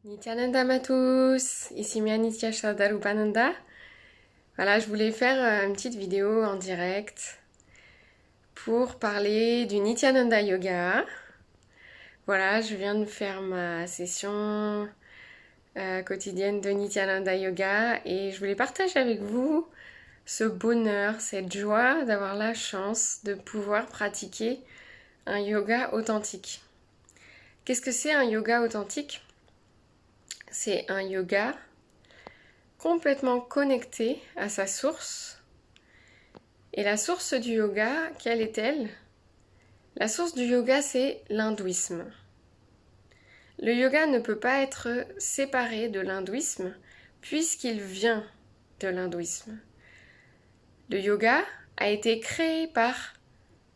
Nityananda à tous, ici Mia Nitya Shraddha. Voilà, je voulais faire une petite vidéo en direct pour parler du Nityananda Yoga. Voilà, je viens de faire ma session quotidienne de Nityananda Yoga et je voulais partager avec vous ce bonheur, cette joie d'avoir la chance de pouvoir pratiquer un yoga authentique. Qu'est-ce que c'est un yoga authentique ? C'est un yoga complètement connecté à sa source. Et la source du yoga, quelle est-elle ? La source du yoga, c'est l'hindouisme. Le yoga ne peut pas être séparé de l'hindouisme puisqu'il vient de l'hindouisme. Le yoga a été créé par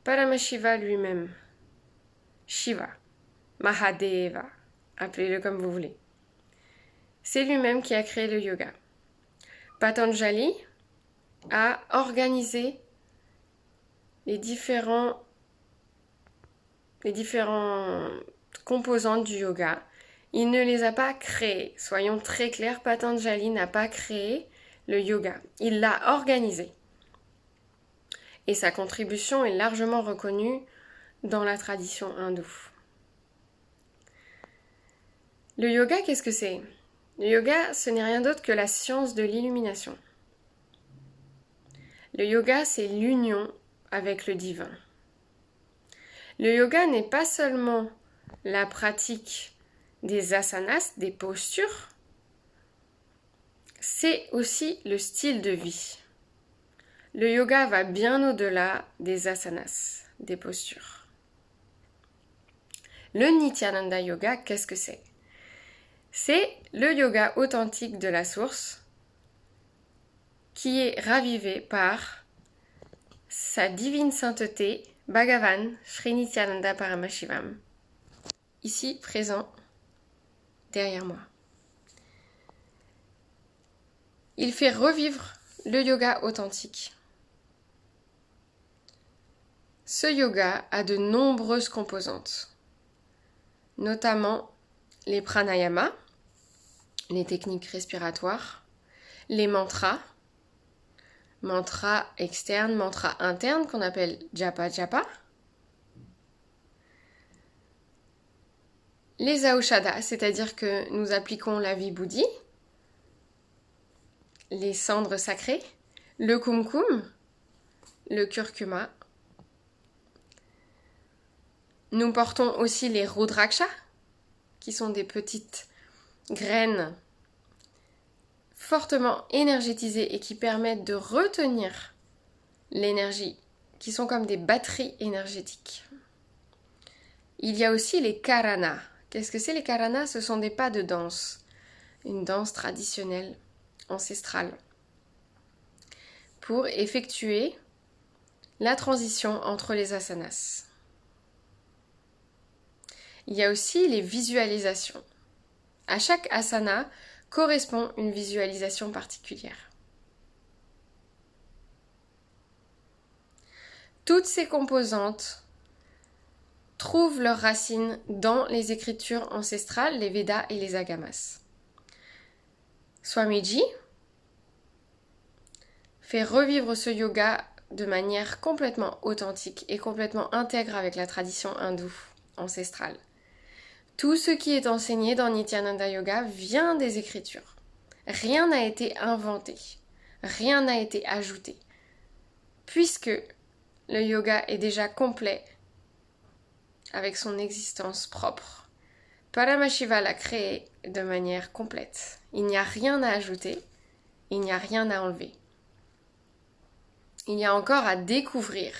Paramashiva lui-même. Shiva, Mahadeva, appelez-le comme vous voulez. C'est lui-même qui a créé le yoga. Patanjali a organisé les différentes composantes du yoga. Il ne les a pas créées. Soyons très clairs, Patanjali n'a pas créé le yoga. Il l'a organisé. Et sa contribution est largement reconnue dans la tradition hindoue. Le yoga, qu'est-ce que c'est ? Le yoga, ce n'est rien d'autre que la science de l'illumination. Le yoga, c'est l'union avec le divin. Le yoga n'est pas seulement la pratique des asanas, des postures, c'est aussi le style de vie. Le yoga va bien au-delà des asanas, des postures. Le Nityananda Yoga, qu'est-ce que c'est ? C'est le yoga authentique de la source qui est ravivé par sa divine sainteté Bhagavan Sri Nityananda Paramashivam, ici présent derrière moi. Il fait revivre le yoga authentique. Ce yoga a de nombreuses composantes, notamment les pranayamas, les techniques respiratoires, les mantras externes, mantras internes qu'on appelle japa japa, les aushadas, c'est-à-dire que nous appliquons la vibhuti, les cendres sacrées, le kumkum, le curcuma. Nous portons aussi les rudraksha, qui sont des petites graines fortement énergétisées et qui permettent de retenir l'énergie, qui sont comme des batteries énergétiques. Il y a aussi les karanas. Qu'est-ce que c'est les karanas ? Ce sont des pas de danse, une danse traditionnelle, ancestrale, pour effectuer la transition entre les asanas. Il y a aussi les visualisations. À chaque asana correspond une visualisation particulière. Toutes ces composantes trouvent leurs racines dans les écritures ancestrales, les Védas et les Agamas. Swamiji fait revivre ce yoga de manière complètement authentique et complètement intègre avec la tradition hindoue ancestrale. Tout ce qui est enseigné dans Nityananda Yoga vient des écritures. Rien n'a été inventé, rien n'a été ajouté, puisque le yoga est déjà complet avec son existence propre. Paramashiva l'a créé de manière complète. Il n'y a rien à ajouter, il n'y a rien à enlever. Il y a encore à découvrir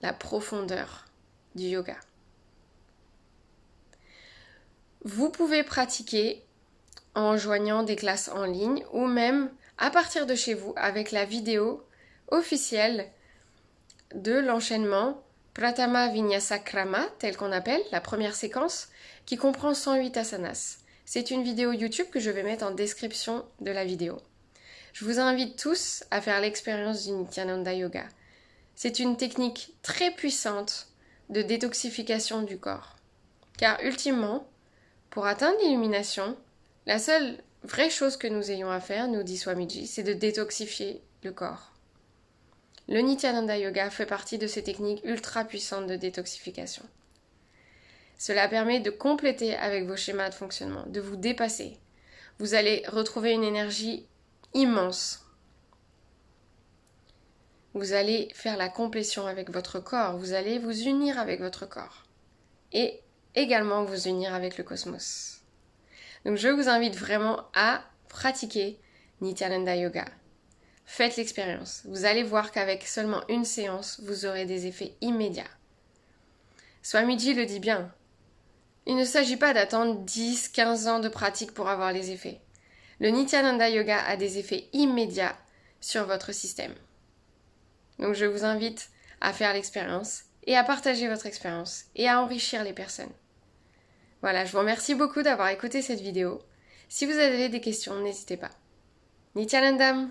la profondeur du yoga. Vous pouvez pratiquer en joignant des classes en ligne ou même à partir de chez vous avec la vidéo officielle de l'enchaînement Pratama Vinyasa Krama, tel qu'on appelle la première séquence, qui comprend 108 asanas. C'est une vidéo YouTube que je vais mettre en description de la vidéo. Je vous invite tous à faire l'expérience du Nityananda Yoga. C'est une technique très puissante de détoxification du corps. Car ultimement, Pour atteindre l'illumination, la seule vraie chose que nous ayons à faire, nous dit Swamiji, c'est de détoxifier le corps. Le Nityananda Yoga fait partie de ces techniques ultra puissantes de détoxification. Cela permet de compléter avec vos schémas de fonctionnement, de vous dépasser. Vous allez retrouver une énergie immense. Vous allez faire la complétion avec votre corps, vous allez vous unir avec votre corps. Et également vous unir avec le cosmos. Donc je vous invite vraiment à pratiquer Nityananda Yoga. Faites l'expérience. Vous allez voir qu'avec seulement une séance, vous aurez des effets immédiats. Swamiji le dit bien. Il ne s'agit pas d'attendre 10, 15 ans de pratique pour avoir les effets. Le Nityananda Yoga a des effets immédiats sur votre système. Donc je vous invite à faire l'expérience et à partager votre expérience et à enrichir les personnes. Voilà, je vous remercie beaucoup d'avoir écouté cette vidéo. Si vous avez des questions, n'hésitez pas. Nityanandam!